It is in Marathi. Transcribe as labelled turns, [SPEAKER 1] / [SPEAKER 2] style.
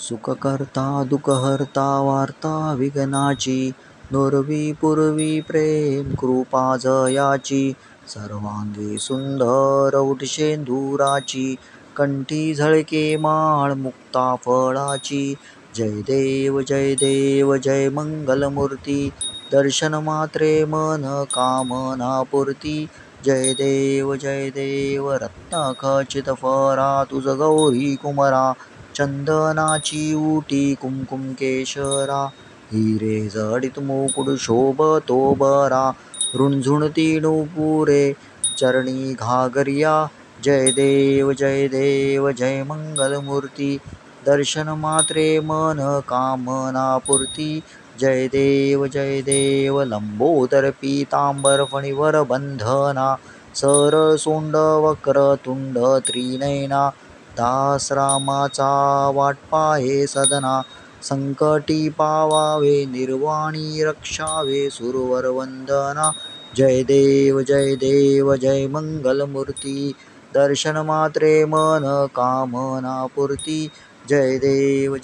[SPEAKER 1] सुखकर्ता दुःखहर्ता वार्ता विघ्नाची, नुरवी पुरवी प्रेम कृपा जयाची. सर्वांगी सुंदर उठशेंदुराची, कंठी झळके माळ मुक्ता फळाची. जय देव जय देव जय मंगलमूर्ती, दर्शन मात्रे मन कामना पूर्ती. जय देव रत्नखचित फरा, तुझ गौरी कुमरा. चंदनाची उटी कुमकुम केशरा, हिरे जडित मुकुट शोभतो बरा. रुणझुणती नुपुरे चरणी घागरिया. जय देव जय मंगलमूर्ती, दर्शन मात्रे मन कामना पूर्ती. जय देव लंबोदर पीतांबर फणीवर बंधना, सरळ सोंड वक्रतुंड त्रिनयना. दास रामाचा वाटपाहे सदना, संकटी पावावे निर्वाणी रक्षावे सुरवर वंदना. जय देव जय मंगलमूर्ती, दर्शन मात्रे मन कामना पूर्ती. जय देव